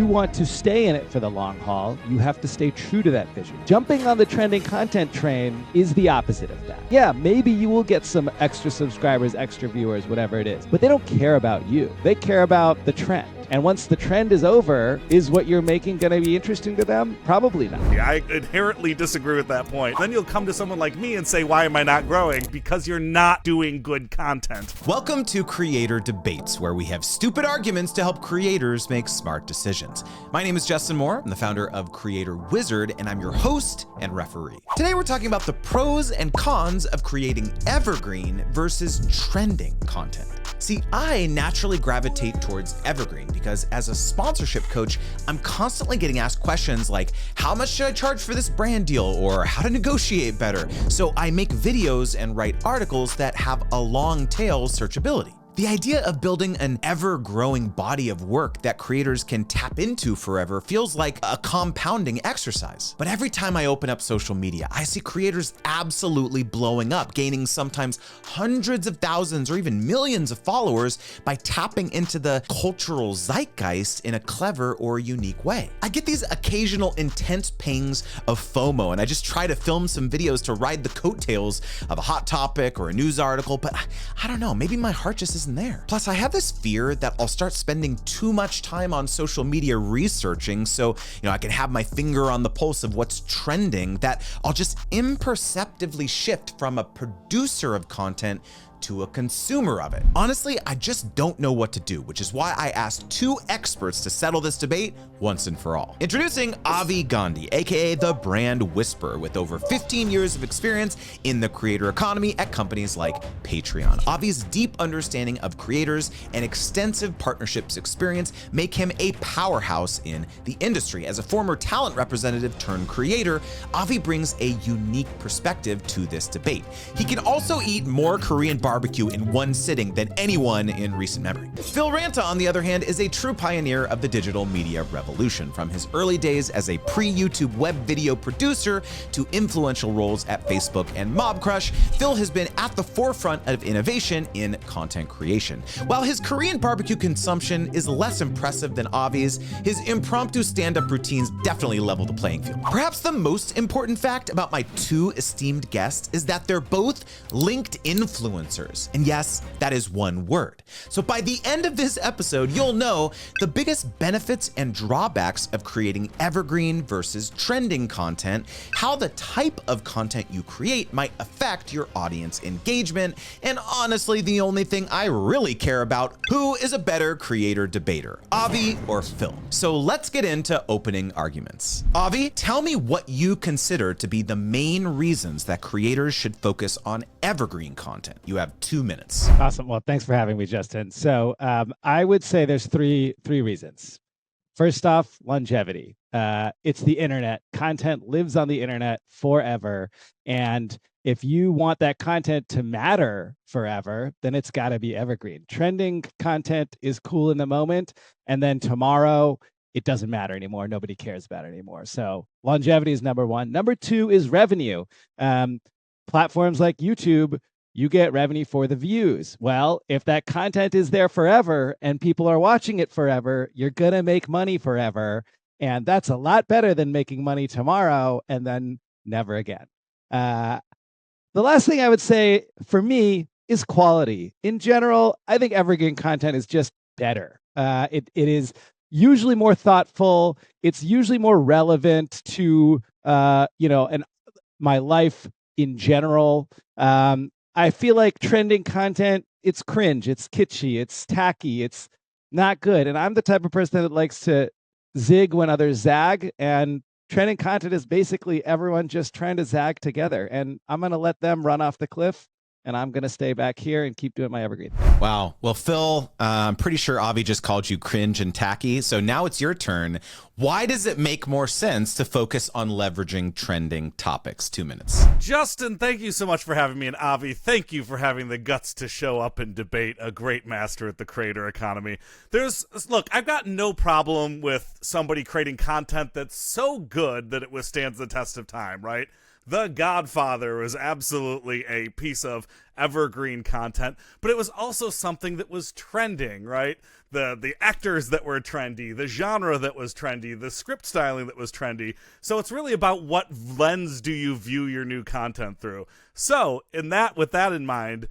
want to stay in it for the long haul, you have to stay true to that vision. Jumping on the trending content train is the opposite of that. Yeah, maybe you will get some extra subscribers, extra viewers, whatever it is, but they don't care about you. They care about the trend. And once the trend is over, is what you're making going to be interesting to them? Probably not. Yeah, I inherently disagree with that point. Then you'll come to someone like me and say, why am I not growing? Because you're not doing good content. Welcome to Creator Debates, where we have stupid arguments to help creators make smart decisions. My name is Justin Moore. I'm the founder of Creator Wizard, and I'm your host and referee. Today, we're talking about the pros and cons of creating evergreen versus trending content. See, I naturally gravitate towards evergreen because as a sponsorship coach, I'm constantly getting asked questions like, how much should I charge for this brand deal, or how to negotiate better? So I make videos and write articles that have a long tail searchability. The idea of building an ever-growing body of work that creators can tap into forever feels like a compounding exercise. But every time I open up social media, I see creators absolutely blowing up, gaining sometimes hundreds of thousands or even millions of followers by tapping into the cultural zeitgeist in a clever or unique way. I get these occasional intense pangs of FOMO, and I just try to film some videos to ride the coattails of a hot topic or a news article, but I don't know, maybe my heart just isn't there. Plus, I have this fear that I'll start spending too much time on social media researching so, I can have my finger on the pulse of what's trending, that I'll just imperceptibly shift from a producer of content to a consumer of it. Honestly, I just don't know what to do, which is why I asked two experts to settle this debate once and for all. Introducing Avi Gandhi, aka the Brand Whisperer, with over 15 years of experience in the creator economy at companies like Patreon. Avi's deep understanding of creators and extensive partnerships experience make him a powerhouse in the industry. As a former talent representative turned creator, Avi brings a unique perspective to this debate. He can also eat more Korean barbecue in one sitting than anyone in recent memory. Phil Ranta, on the other hand, is a true pioneer of the digital media revolution. From his early days as a pre-YouTube web video producer to influential roles at Facebook and Mobcrush, Phil has been at the forefront of innovation in content creation. While his Korean barbecue consumption is less impressive than Avi's, his impromptu stand-up routines definitely level the playing field. Perhaps the most important fact about my two esteemed guests is that they're both linked influencers. And yes, that is one word. So by the end of this episode, you'll know the biggest benefits and drawbacks of creating evergreen versus trending content, how the type of content you create might affect your audience engagement, and honestly, the only thing I really care about, who is a better creator debater, Avi or Phil? So let's get into opening arguments. Avi, tell me what you consider to be the main reasons that creators should focus on evergreen content. You have 2 minutes. Awesome. Well, thanks for having me, Justin. So I would say there's three reasons. First off, longevity. It's the internet. Content lives on the internet forever. And if you want that content to matter forever, then it's got to be evergreen. Trending content is cool in the moment. And then tomorrow, it doesn't matter anymore. Nobody cares about it anymore. So longevity is number one. Number two is revenue. Platforms like YouTube, you get revenue for the views. Well, if that content is there forever and people are watching it forever, you're going to make money forever. And that's a lot better than making money tomorrow and then never again. The last thing I would say for me is quality. In general, I think evergreen content is just better. It is usually more thoughtful. It's usually more relevant to, my life in general. I feel like trending content, it's cringe, it's kitschy, it's tacky, it's not good. And I'm the type of person that likes to zig when others zag. And trending content is basically everyone just trying to zag together. And I'm going to let them run off the cliff. And I'm going to stay back here and keep doing my evergreen. Wow. Well, Phil, I'm pretty sure Avi just called you cringe and tacky. So now it's your turn. Why does it make more sense to focus on leveraging trending topics? 2 minutes. Justin, thank you so much for having me. And Avi, thank you for having the guts to show up and debate a great master at the creator economy. Look, I've got no problem with somebody creating content that's so good that it withstands the test of time, right? The Godfather was absolutely a piece of evergreen content, but it was also something that was trending, right? The actors that were trendy, the genre that was trendy, the script styling that was trendy. So it's really about what lens do you view your new content through. So with that in mind,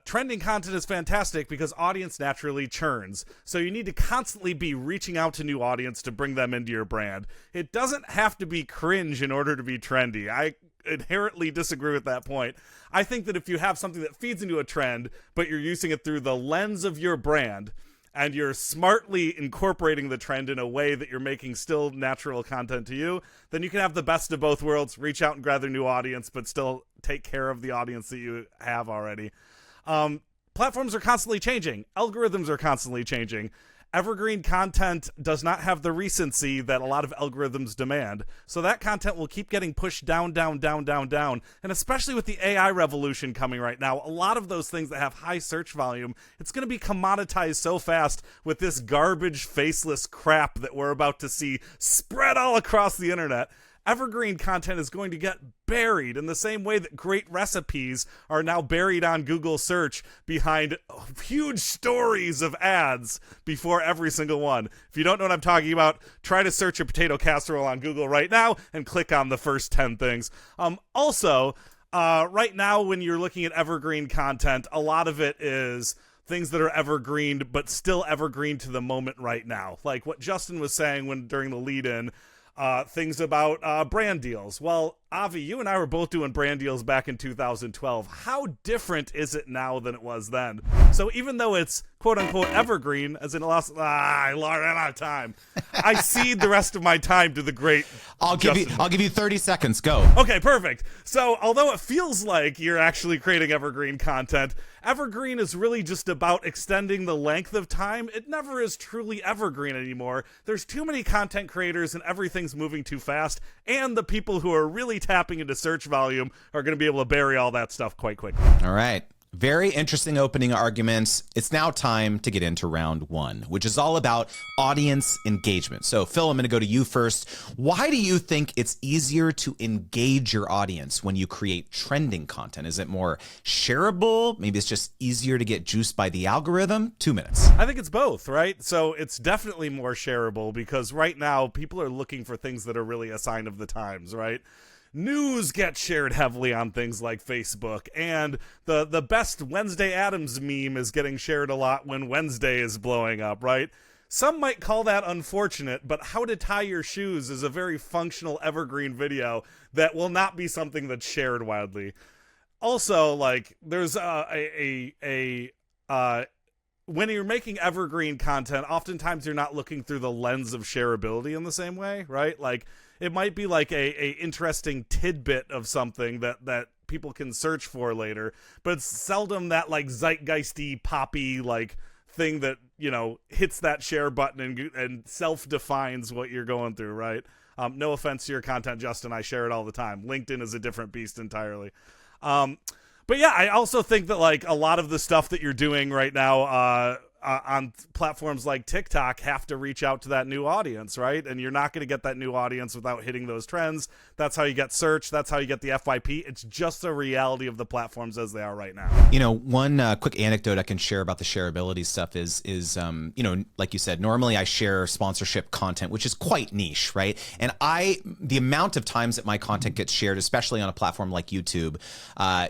trending content is fantastic because audience naturally churns. So you need to constantly be reaching out to new audience to bring them into your brand. It doesn't have to be cringe in order to be trendy. I inherently disagree with that point. I think that if you have something that feeds into a trend, but you're using it through the lens of your brand, and you're smartly incorporating the trend in a way that you're making still natural content to you, then you can have the best of both worlds, reach out and gather new audience, but still take care of the audience that you have already. Platforms are constantly changing. Algorithms are constantly changing. Evergreen content does not have the recency that a lot of algorithms demand. So that content will keep getting pushed down. And especially with the AI revolution coming right now, a lot of those things that have high search volume, it's going to be commoditized so fast with this garbage, faceless crap that we're about to see spread all across the internet. Evergreen content is going to get buried in the same way that great recipes are now buried on Google search behind huge stories of ads before every single one. If you don't know what I'm talking about, try to search a potato casserole on Google right now and click on the first 10 things. Also, right now when you're looking at evergreen content, a lot of it is things that are evergreen, but still evergreen to the moment right now. Like what Justin was saying during the lead-in, things about brand deals. Well, Avi, you and I were both doing brand deals back in 2012. How different is it now than it was then? So even though it's quote-unquote evergreen, as in I ran out of time, I cede the rest of my time to the great I'll give you 30 seconds. Go. Okay, perfect. So although it feels like you're actually creating evergreen content, evergreen is really just about extending the length of time. It never is truly evergreen anymore. There's too many content creators and everything's moving too fast, and the people who are really tapping into search volume are going to be able to bury all that stuff quite quickly. All right. Very interesting opening arguments. It's now time to get into round one, which is all about audience engagement. So, Phil, I'm going to go to you first. Why do you think it's easier to engage your audience when you create trending content? Is it more shareable? Maybe it's just easier to get juiced by the algorithm? 2 minutes. I think it's both, right? So it's definitely more shareable because right now people are looking for things that are really a sign of the times, right? News gets shared heavily on things like Facebook, and the best Wednesday Addams meme is getting shared a lot when Wednesday is blowing up, right? Some might call that unfortunate, but How to Tie Your Shoes is a very functional evergreen video that will not be something that's shared widely. Also, like, there's when you're making evergreen content, oftentimes you're not looking through the lens of shareability in the same way, right? Like, it might be like a interesting tidbit of something that people can search for later, but it's seldom that like zeitgeisty poppy like thing that, you know, hits that share button and self-defines what you're going through, right? No offense to your content, Justin. I share it all the time. LinkedIn is a different beast entirely. But yeah, I also think that like a lot of the stuff that you're doing right now on platforms like TikTok have to reach out to that new audience, right? And you're not going to get that new audience without hitting those trends. That's how you get search. That's how you get the FYP. It's just a reality of the platforms as they are right now. You know, one quick anecdote I can share about the shareability stuff is you know, like you said, normally I share sponsorship content, which is quite niche, right? And the amount of times that my content gets shared, especially on a platform like YouTube,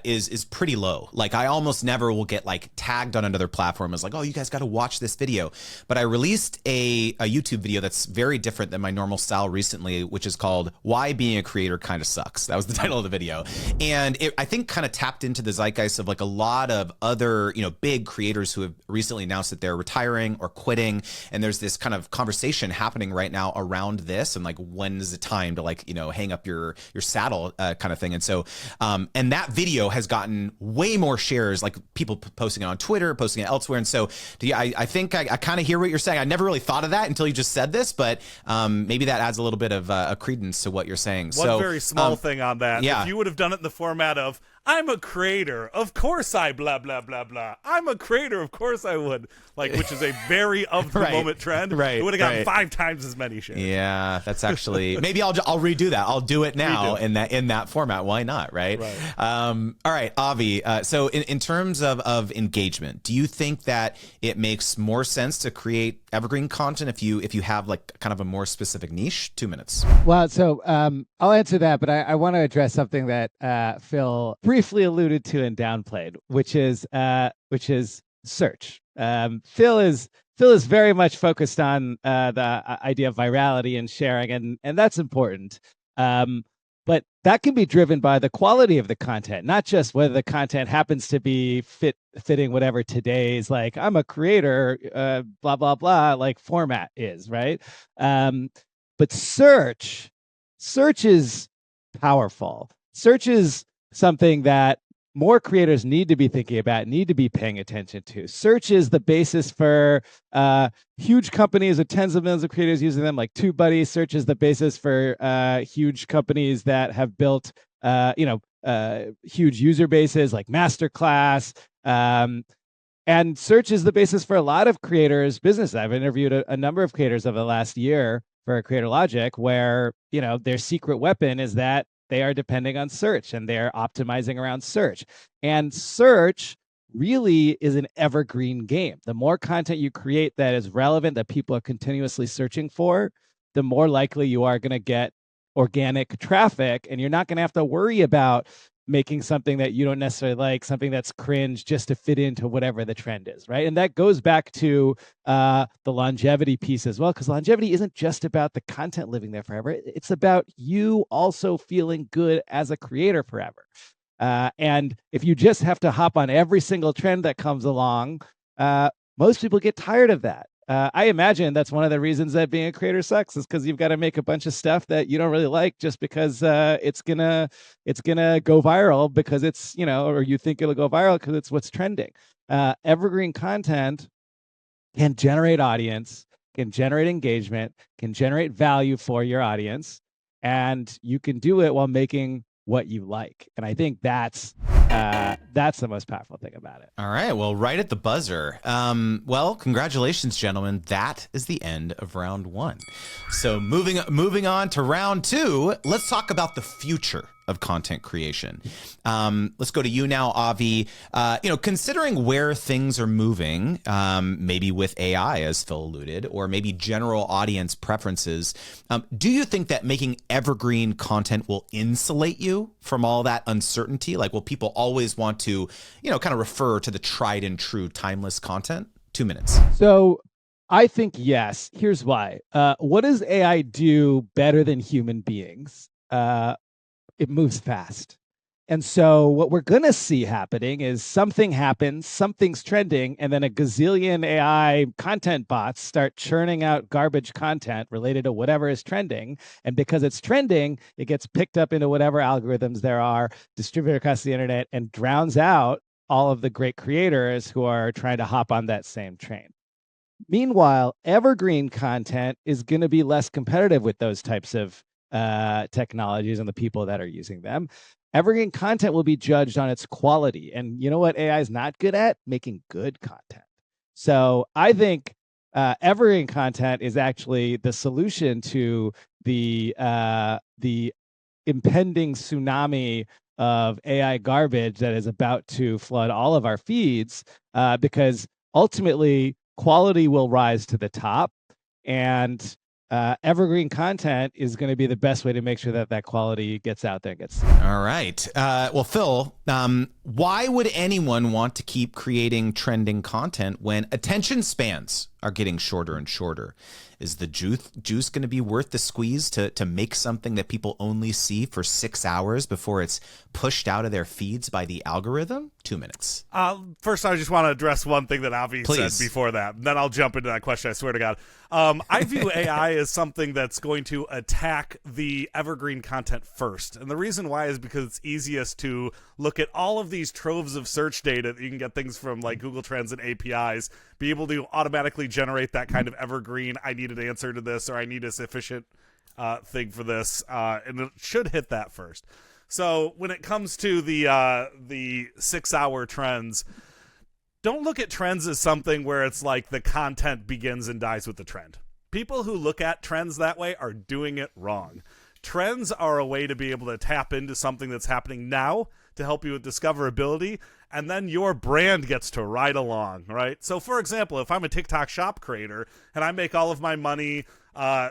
is pretty low. Like I almost never will get like tagged on another platform as like, oh, you guys got to watch this video. But I released a YouTube video that's very different than my normal style recently, which is called Why Being a Creator Kind of Sucks. That was the title of the video. And it, I think, kind of tapped into the zeitgeist of like a lot of other, you know, big creators who have recently announced that they're retiring or quitting. And there's this kind of conversation happening right now around this and like, when is the time to like, you know, hang up your saddle kind of thing. And so, and that video has gotten way more shares, like people posting it on Twitter, posting it elsewhere. And so I think I kind of hear what you're saying. I never really thought of that until you just said this, but maybe that adds a little bit of a credence to what you're saying. One very small thing on that. Yeah. If you would have done it in the format of, I'm a creator. Of course I blah, blah, blah, blah. I'm a creator. Of course I would. Like, which is a very of the moment trend. It would have gotten 5 times as many shares. Yeah, that's actually, maybe I'll redo that. I'll do it now in that format. Why not? Right. All right, Avi. So in terms of engagement, do you think that it makes more sense to create evergreen content if you have like kind of a more specific niche? 2 minutes. Well, so I'll answer that, but I want to address something that Phil briefly alluded to and downplayed, which is search. Phil is very much focused on the idea of virality and sharing, and that's important. But that can be driven by the quality of the content, not just whether the content happens to be fitting whatever today's, like, I'm a creator, blah, blah, blah, like format is, right? But search is powerful. Search is something that more creators need to be thinking about, need to be paying attention to. Search is the basis for huge companies with tens of millions of creators using them, like TubeBuddy. Search is the basis for huge companies that have built, huge user bases like Masterclass. And search is the basis for a lot of creators' business. I've interviewed a number of creators over the last year for Creator Logic, where their secret weapon is that they are depending on search and they're optimizing around search. And search really is an evergreen game. The more content you create that is relevant, that people are continuously searching for, the more likely you are going to get organic traffic, and you're not going to have to worry about making something that you don't necessarily like, something that's cringe, just to fit into whatever the trend is, right? And that goes back to the longevity piece as well, because longevity isn't just about the content living there forever. It's about you also feeling good as a creator forever. And if you just have to hop on every single trend that comes along, most people get tired of that. I imagine that's one of the reasons that being a creator sucks, is because you've got to make a bunch of stuff that you don't really like just because it's gonna go viral because it's, or you think it'll go viral because it's what's trending. Evergreen content can generate audience, can generate engagement, can generate value for your audience, and you can do it while making what you like. And I think that's the most powerful thing about it. All right. Well, right at the buzzer. Well, congratulations, gentlemen. That is the end of round 1. So moving on to round 2, let's talk about the future of content creation. Let's go to you now, Avi. Considering where things are moving, maybe with AI, as Phil alluded, or maybe general audience preferences, do you think that making evergreen content will insulate you from all that uncertainty? Like, will people always want to, kind of refer to the tried and true timeless content? 2 minutes. So I think yes. Here's why. What does AI do better than human beings? It moves fast. And so what we're going to see happening is something happens, something's trending, and then a gazillion AI content bots start churning out garbage content related to whatever is trending. And because it's trending, it gets picked up into whatever algorithms there are, distributed across the internet, and drowns out all of the great creators who are trying to hop on that same train. Meanwhile, evergreen content is going to be less competitive with those types of technologies and the people that are using them. Evergreen content will be judged on its quality. And you know what AI is not good at? Making good content. So I think evergreen content is actually the solution to the impending tsunami of AI garbage that is about to flood all of our feeds, because ultimately quality will rise to the top, and evergreen content is going to be the best way to make sure that quality gets out there and gets. All right. Well, Phil, why would anyone want to keep creating trending content when attention spans are getting shorter and shorter? Is the juice going to be worth the squeeze to make something that people only see for 6 hours before it's pushed out of their feeds by the algorithm? 2 minutes. First, I just want to address one thing that Avi said before that. Then I'll jump into that question, I swear to God. I view AI as something that's going to attack the evergreen content first. And the reason why is because it's easiest to look at all of these troves of search data that you can get things from, like Google Trends and APIs, be able to automatically generate that kind of evergreen, I need an answer to this, or I need a sufficient thing for this, and it should hit that first. So when it comes to the 6-hour trends, don't look at trends as something where it's like the content begins and dies with the trend. People who look at trends that way are doing it wrong. Trends are a way to be able to tap into something that's happening now to help you with discoverability, and then your brand gets to ride along, right? So, for example, if I'm a TikTok shop creator and I make all of my money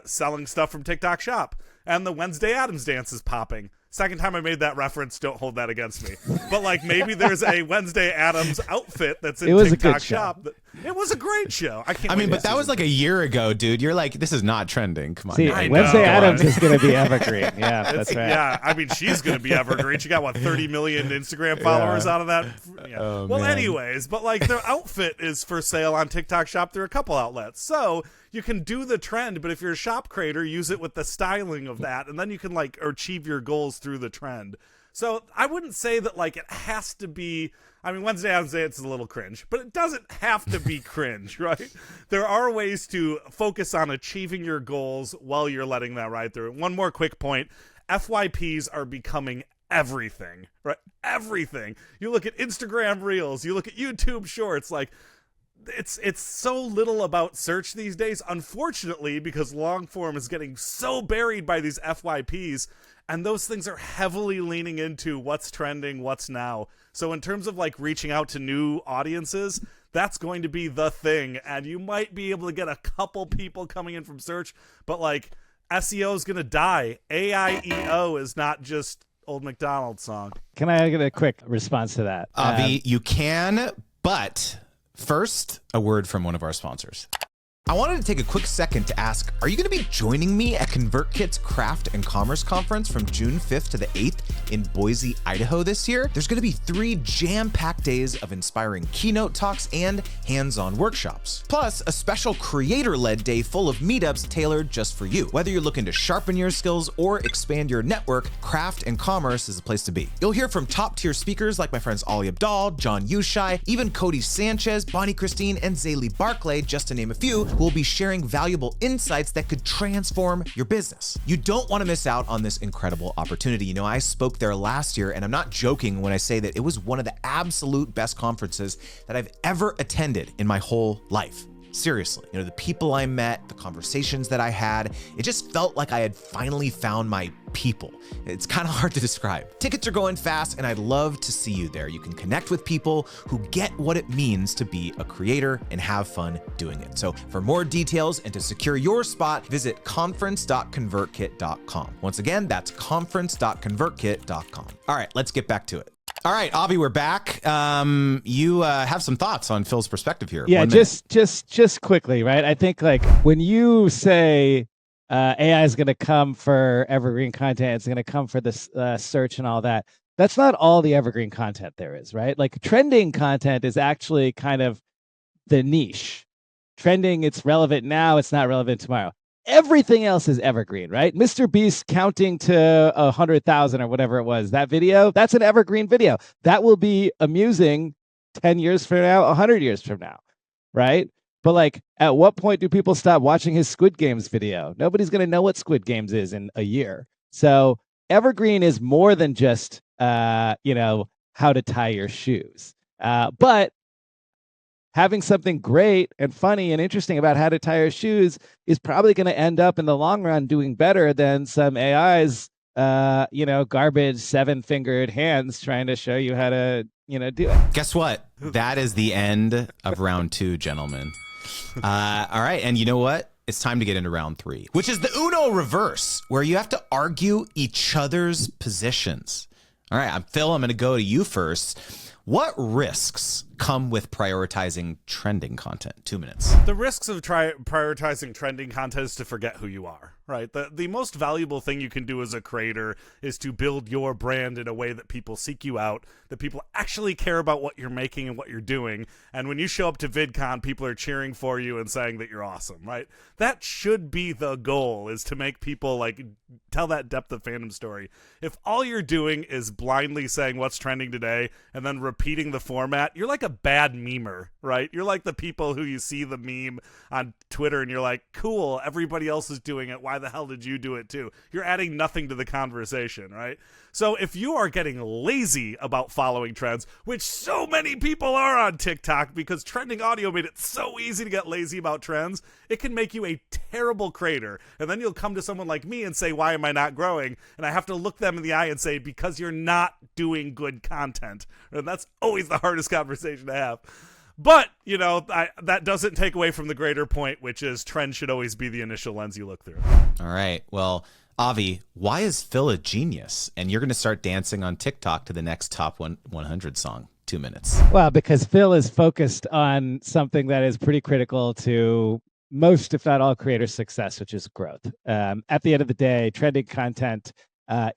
selling stuff from TikTok shop, and the Wednesday Addams dance is popping. Second time I made that reference, don't hold that against me. But like maybe there's a Wednesday Addams outfit that's in TikTok shop. It was a great show. I mean, but that was like a year ago, dude. You're like, this is not trending. Come on. See, Wednesday Addams is going to be evergreen. Yeah, that's right. Yeah, I mean, she's going to be evergreen. She got, 30 million Instagram followers out of that? Yeah. Oh, well, man. Anyways, but like their outfit is for sale on TikTok shop through a couple outlets. So you can do the trend, but if you're a shop creator, use it with the styling of that, and then you can like achieve your goals through the trend. So I wouldn't say that like it has to be. I mean, Wednesday Addams Dance is a little cringe, but it doesn't have to be cringe, right? There are ways to focus on achieving your goals while you're letting that ride through. One more quick point: FYPs are becoming everything, right? Everything. You look at Instagram Reels, you look at YouTube Shorts, like. It's so little about search these days, unfortunately, because long form is getting so buried by these FYPs, and those things are heavily leaning into what's trending, what's now. So in terms of like reaching out to new audiences, that's going to be the thing, and you might be able to get a couple people coming in from search, but like SEO is going to die. AIEO is not just Old McDonald song. Can I get a quick response to that? Avi, you can, but first, a word from one of our sponsors. I wanted to take a quick second to ask, are you going to be joining me at ConvertKit's Craft and Commerce Conference from June 5th to the 8th in Boise, Idaho this year? There's going to be 3 jam-packed days of inspiring keynote talks and hands-on workshops, plus a special creator-led day full of meetups tailored just for you. Whether you're looking to sharpen your skills or expand your network, Craft and Commerce is the place to be. You'll hear from top-tier speakers like my friends Ali Abdal, John Yushai, even Cody Sanchez, Bonnie Christine, and Zaylee Barclay, just to name a few, who will be sharing valuable insights that could transform your business. You don't want to miss out on this incredible opportunity. You know, I spoke there last year, and I'm not joking when I say that it was one of the absolute best conferences that I've ever attended in my whole life. Seriously, you know, the people I met, the conversations that I had, it just felt like I had finally found my people. It's kind of hard to describe. Tickets are going fast, and I'd love to see you there. You can connect with people who get what it means to be a creator and have fun doing it. So for more details and to secure your spot, visit conference.convertkit.com. Once again, that's conference.convertkit.com. All right, let's get back to it. All right, Avi, we're back. You have some thoughts on Phil's perspective here. Yeah, just quickly, right? I think like when you say AI is going to come for evergreen content, it's going to come for this search and all that. That's not all the evergreen content there is, right? Like trending content is actually kind of the niche. Trending, it's relevant now, it's not relevant tomorrow. Everything else is evergreen, right? Mr. Beast counting to 100,000 or whatever it was, that video, that's an evergreen video. That will be amusing 10 years from now, 100 years from now, right? But like, at what point do people stop watching his Squid Games video? Nobody's going to know what Squid Games is in a year. So evergreen is more than just, how to tie your shoes. But having something great and funny and interesting about how to tie your shoes is probably going to end up in the long run doing better than some AI's, garbage 7-fingered hands trying to show you how to, do it. Guess what? That is the end of round 2, gentlemen. All right. And you know what? It's time to get into round 3, which is the Uno reverse, where you have to argue each other's positions. All right. Phil, I'm going to go to you first. What risks come with prioritizing trending content? 2 minutes. The risks of prioritizing trending content is to forget who you are, right? The most valuable thing you can do as a creator is to build your brand in a way that people seek you out, that people actually care about what you're making and what you're doing. And when you show up to VidCon, people are cheering for you and saying that you're awesome, right? That should be the goal, is to make people like tell that depth of fandom story. If all you're doing is blindly saying what's trending today and then repeating the format, you're like a a bad memer, right? You're like the people who you see the meme on Twitter and you're like, cool, everybody else is doing it. Why the hell did you do it too? You're adding nothing to the conversation, right? So if you are getting lazy about following trends, which so many people are on TikTok because trending audio made it so easy to get lazy about trends, it can make you a terrible creator. And then you'll come to someone like me and say, why am I not growing? And I have to look them in the eye and say, because you're not doing good content. And that's always the hardest conversation to have. But, that doesn't take away from the greater point, which is trend should always be the initial lens you look through. All right. Well, Avi, why is Phil a genius? And you're going to start dancing on TikTok to the next top 100 song. 2 minutes. Well, because Phil is focused on something that is pretty critical to most, if not all, creators' success, which is growth. At the end of the day, trending content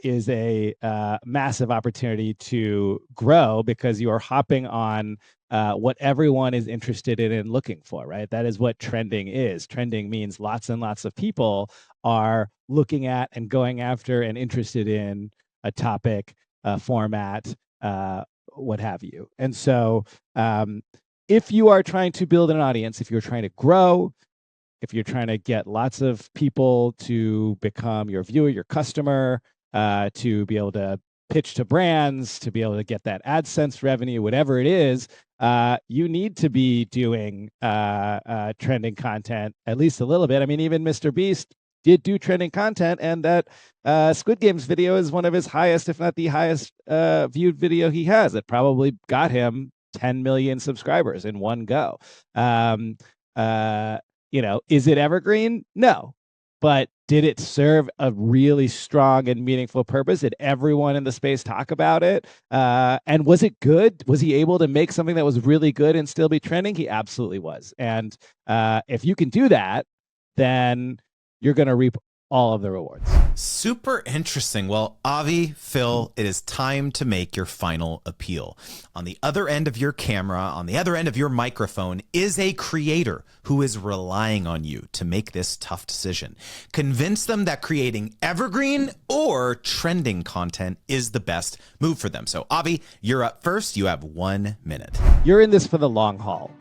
is a massive opportunity to grow because you are hopping on what everyone is interested in and looking for, right? That is what trending is. Trending means lots and lots of people are looking at and going after and interested in a topic, format, what have you. And so if you are trying to build an audience, if you're trying to grow, if you're trying to get lots of people to become your viewer, your customer, to be able to pitch to brands, to be able to get that AdSense revenue, whatever it is, you need to be doing trending content at least a little bit. I mean, even Mr. Beast did do trending content, and that Squid Games video is one of his highest, if not the highest viewed video he has. It probably got him 10 million subscribers in one go. Is it evergreen? No. But did it serve a really strong and meaningful purpose? Did everyone in the space talk about it? And was it good? Was he able to make something that was really good and still be trending? He absolutely was. And if you can do that, then you're going to reap all of the rewards. Super interesting. Well, Avi, Phil, it is time to make your final appeal. On the other end of your camera, on the other end of your microphone, is a creator who is relying on you to make this tough decision. Convince them that creating evergreen or trending content is the best move for them. So, Avi, you're up first. You have 1 minute. You're in this for the long haul.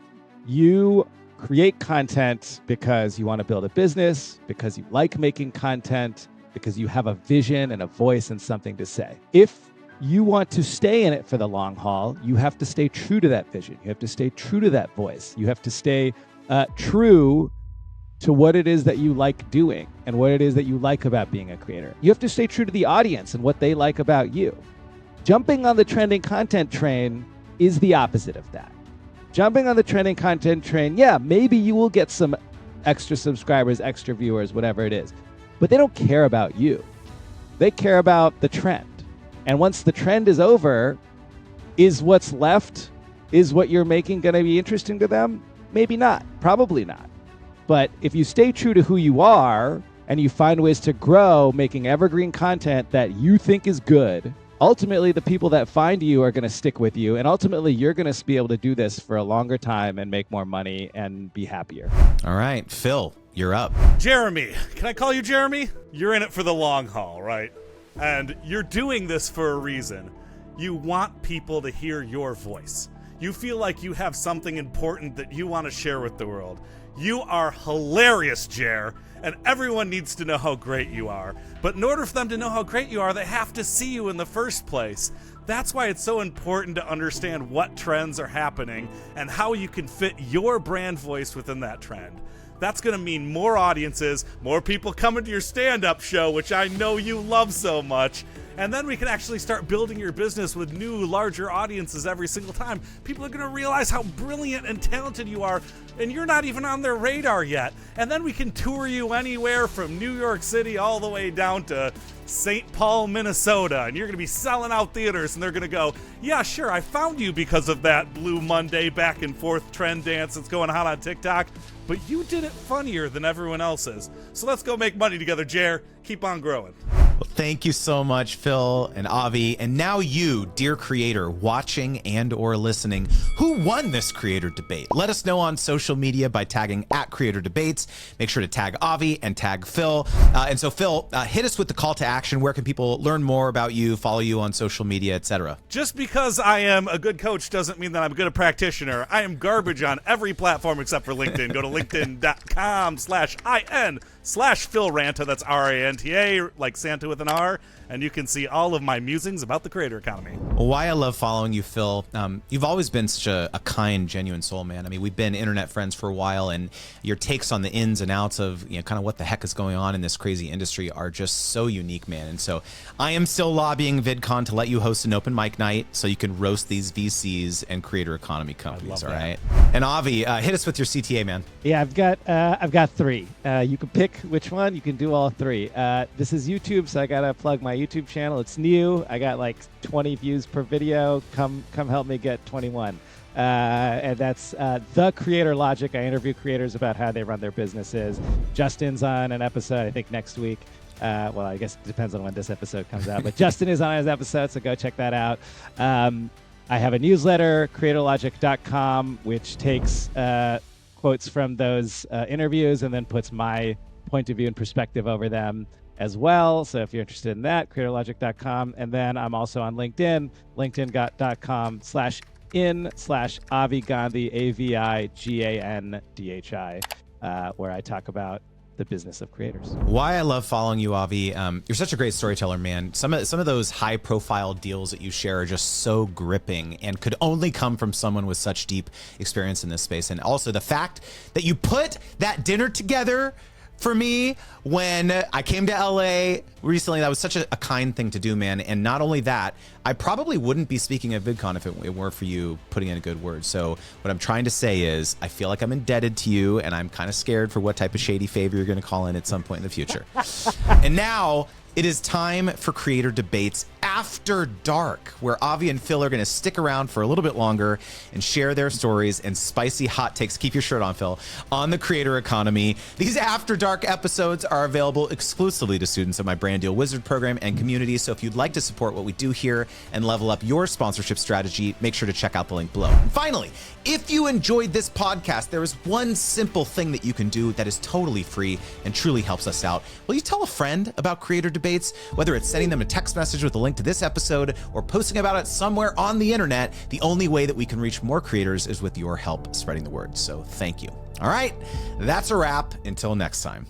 You create content because you want to build a business, because you like making content, because you have a vision and a voice and something to say. If you want to stay in it for the long haul, you have to stay true to that vision. You have to stay true to that voice. You have to stay true to what it is that you like doing and what it is that you like about being a creator. You have to stay true to the audience and what they like about you. Jumping on the trending content train is the opposite of that. Jumping on the trending content train, yeah, maybe you will get some extra subscribers, extra viewers, whatever it is. But they don't care about you. They care about the trend. And once the trend is over, is what's left, is what you're making going to be interesting to them? Maybe not. Probably not. But if you stay true to who you are and you find ways to grow making evergreen content that you think is good, ultimately, the people that find you are going to stick with you. And ultimately, you're going to be able to do this for a longer time and make more money and be happier. All right, Phil, you're up. Jeremy, can I call you Jeremy? You're in it for the long haul, right? And you're doing this for a reason. You want people to hear your voice. You feel like you have something important that you want to share with the world. You are hilarious, Jer, and everyone needs to know how great you are. But in order for them to know how great you are, they have to see you in the first place. That's why it's so important to understand what trends are happening and how you can fit your brand voice within that trend. That's going to mean more audiences, more people coming to your stand-up show, which I know you love so much. And then we can actually start building your business with new, larger audiences every single time. People are going to realize how brilliant and talented you are, and you're not even on their radar yet. And then we can tour you anywhere from New York City all the way down to St. Paul, Minnesota, and you're going to be selling out theaters, and they're going to go, yeah, sure, I found you because of that Blue Monday back and forth trend dance that's going on TikTok, but you did it funnier than everyone else's. So let's go make money together, Jer. Keep on growing. Well, thank you so much, Phil and Avi. And now you, dear creator, watching and or listening, who won this creator debate? Let us know on social media by tagging @CreatorDebates. Make sure to tag Avi and tag Phil. And so, Phil, hit us with the call to action. Where can people learn more about you, follow you on social media, etc.? Just because I am a good coach doesn't mean that I'm a good practitioner. I am garbage on every platform except for LinkedIn. Go to linkedin.com/IN/Phil Ranta. That's RANTA, like Santa with an R. And you can see all of my musings about the creator economy. Why I love following you, Phil, you've always been such a kind, genuine soul, man. I mean, we've been internet friends for a while, and your takes on the ins and outs of, kind of what the heck is going on in this crazy industry are just so unique, man. And so I am still lobbying VidCon to let you host an open mic night so you can roast these VCs and creator economy companies, all right? And Avi, hit us with your CTA, man. Yeah, I've got three. You can pick which one. You can do all three. This is YouTube, so I gotta plug my YouTube channel. It's new. I got like 20 views per video. Come help me get 21. And that's The Creator Logic. I interview creators about how they run their businesses. Justin's on an episode, I think next week. Well, I guess it depends on when this episode comes out. But Justin is on his episode, so go check that out. I have a newsletter, creatorlogic.com, which takes quotes from those interviews and then puts my point of view and perspective over them as well. So if you're interested in that, creatorlogic.com. And then I'm also on LinkedIn, linkedin.com/in/Avi Gandhi, AVIGANDHI, where I talk about the business of creators. Why I love following you, Avi. You're such a great storyteller, man. Some of those high profile deals that you share are just so gripping and could only come from someone with such deep experience in this space. And also the fact that you put that dinner together for me when I came to LA recently, that was such a kind thing to do, man. And not only that, I probably wouldn't be speaking at VidCon if it weren't for you putting in a good word. So what I'm trying to say is I feel like I'm indebted to you, and I'm kind of scared for what type of shady favor you're going to call in at some point in the future. And now it is time for Creator Debates After Dark, where Avi and Phil are going to stick around for a little bit longer and share their stories and spicy hot takes. Keep your shirt on, Phil, on the creator economy. These After Dark episodes are available exclusively to students of my Brand Deal Wizard program and community. So if you'd like to support what we do here and level up your sponsorship strategy, make sure to check out the link below. And finally, if you enjoyed this podcast, there is one simple thing that you can do that is totally free and truly helps us out. Will you tell a friend about Creator Debates? Whether it's sending them a text message with a link to this episode or posting about it somewhere on the internet, the only way that we can reach more creators is with your help spreading the word. So thank you. All right, that's a wrap. Until next time.